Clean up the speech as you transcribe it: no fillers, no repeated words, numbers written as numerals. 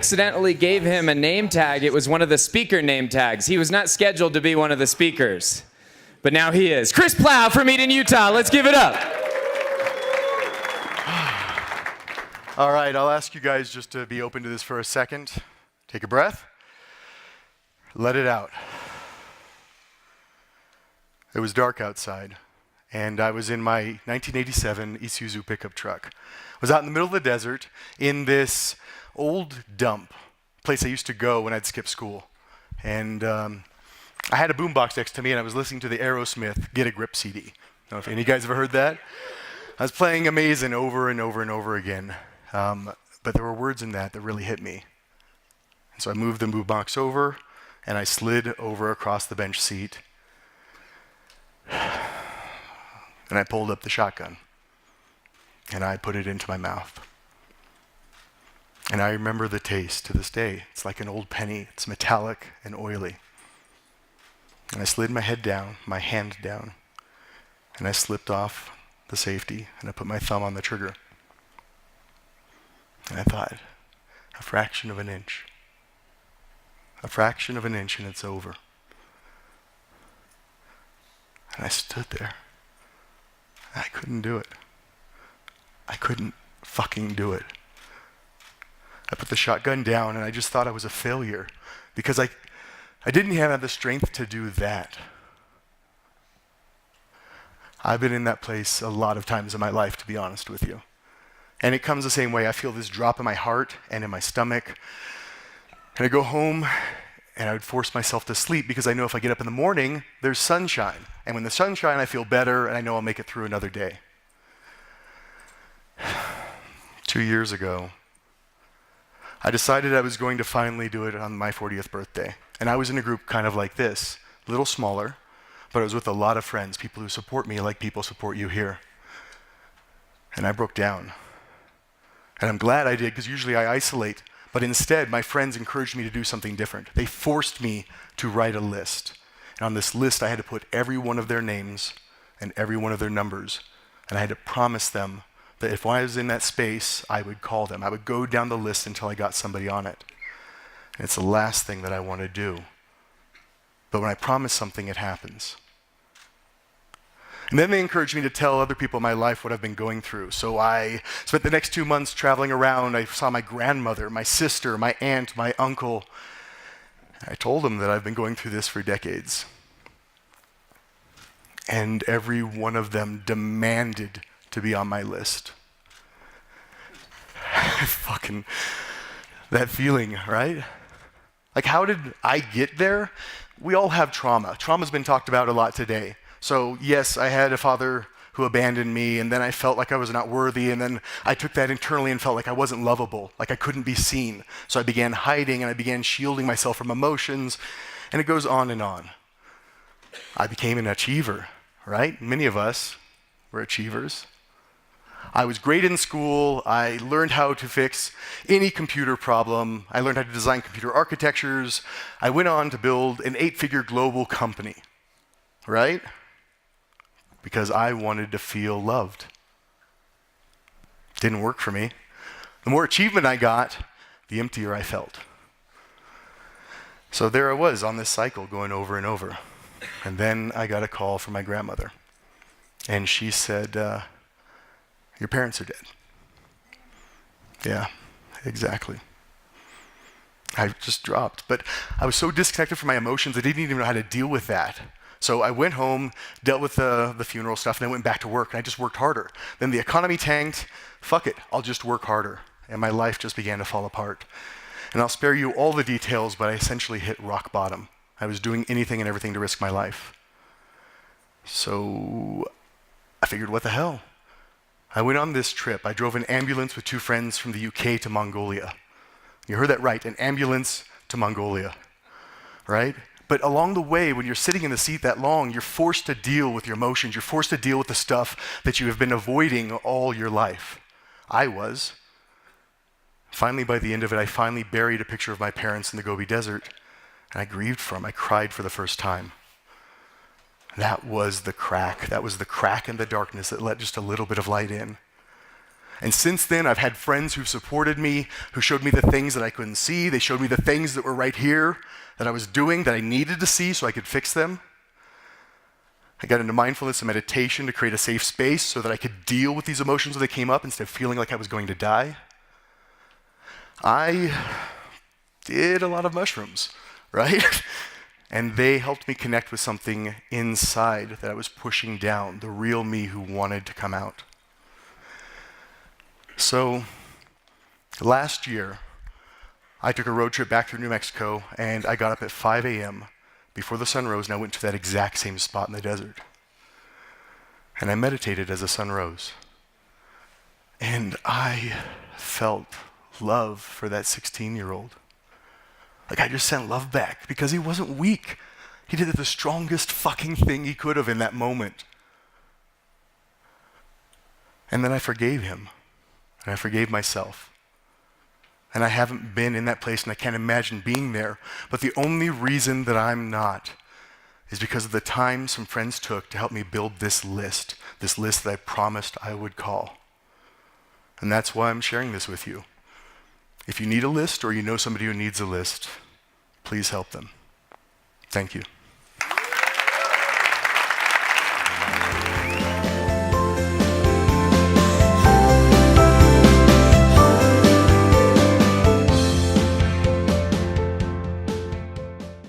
accidentally gave him a name tag. It was one of the speaker name tags. He was not scheduled to be one of the speakers, but now he is. Chris Plough from Eden, Utah. Let's give it up. All right, I'll ask you guys just to be open to this for a second. Take a breath. Let it out. It was dark outside, and I was in my 1987 Isuzu pickup truck. I was out in the middle of the desert in this old dump, place I used to go when I'd skip school. And I had a boombox next to me, and I was listening to the Aerosmith Get a Grip CD. I don't know if any of you guys ever heard that. I was playing Amazing over and over and over again. But there were words in that really hit me. And so I moved the boombox over, and I slid over across the bench seat. And I pulled up the shotgun. And I put it into my mouth. And I remember the taste to this day. It's like an old penny. It's metallic and oily. And I slid my head down, my hand down, and I slipped off the safety, and I put my thumb on the trigger. And I thought, a fraction of an inch. A fraction of an inch and it's over. And I stood there. And I couldn't do it. I couldn't fucking do it. I put the shotgun down and I just thought I was a failure because I didn't have the strength to do that. I've been in that place a lot of times in my life, to be honest with you. And it comes the same way. I feel this drop in my heart and in my stomach. And I go home and I would force myself to sleep because I know if I get up in the morning, there's sunshine. And when the sunshine, I feel better and I know I'll make it through another day. 2 years ago, I decided I was going to finally do it on my 40th birthday. And I was in a group kind of like this, a little smaller, but I was with a lot of friends, people who support me like people support you here. And I broke down. And I'm glad I did, because usually I isolate. But instead, my friends encouraged me to do something different. They forced me to write a list. And on this list, I had to put every one of their names and every one of their numbers. And I had to promise them that if I was in that space, I would call them. I would go down the list until I got somebody on it. And it's the last thing that I want to do. But when I promise something, it happens. And then they encouraged me to tell other people in my life what I've been going through. So I spent the next 2 months traveling around. I saw my grandmother, my sister, my aunt, my uncle. I told them that I've been going through this for decades. And every one of them demanded to be on my list. Fucking, that feeling, right? Like, how did I get there? We all have trauma. Trauma's been talked about a lot today. So yes, I had a father who abandoned me, and then I felt like I was not worthy, and then I took that internally and felt like I wasn't lovable, like I couldn't be seen. So I began hiding, and I began shielding myself from emotions, and it goes on and on. I became an achiever, right? Many of us were achievers. I was great in school. I learned how to fix any computer problem. I learned how to design computer architectures. I went on to build an 8-figure global company, right? Because I wanted to feel loved. Didn't work for me. The more achievement I got, the emptier I felt. So there I was on this cycle going over and over. And then I got a call from my grandmother. And she said, your parents are dead. Yeah, exactly. I just dropped. But I was so disconnected from my emotions, I didn't even know how to deal with that. So I went home, dealt with the funeral stuff, and then went back to work, and I just worked harder. Then the economy tanked. Fuck it, I'll just work harder. And my life just began to fall apart. And I'll spare you all the details, but I essentially hit rock bottom. I was doing anything and everything to risk my life. So I figured, what the hell? I went on this trip. I drove an ambulance with 2 friends from the UK to Mongolia. You heard that right, an ambulance to Mongolia, right? But along the way, when you're sitting in the seat that long, you're forced to deal with your emotions. You're forced to deal with the stuff that you have been avoiding all your life. I was. Finally, by the end of it, I finally buried a picture of my parents in the Gobi Desert, and I grieved for them. I cried for the first time. That was the crack. That was the crack in the darkness that let just a little bit of light in. And since then, I've had friends who've supported me, who showed me the things that I couldn't see. They showed me the things that were right here that I was doing that I needed to see so I could fix them. I got into mindfulness and meditation to create a safe space so that I could deal with these emotions when they came up instead of feeling like I was going to die. I did a lot of mushrooms, right? And they helped me connect with something inside that I was pushing down, the real me who wanted to come out. So, last year, I took a road trip back through New Mexico, and I got up at 5 a.m. before the sun rose, and I went to that exact same spot in the desert. And I meditated as the sun rose. And I felt love for that 16-year-old. Like I just sent love back because he wasn't weak. He did the strongest fucking thing he could have in that moment. And then I forgave him. And I forgave myself. And I haven't been in that place and I can't imagine being there. But the only reason that I'm not is because of the time some friends took to help me build this list that I promised I would call. And that's why I'm sharing this with you. If you need a list or you know somebody who needs a list, please help them. Thank you.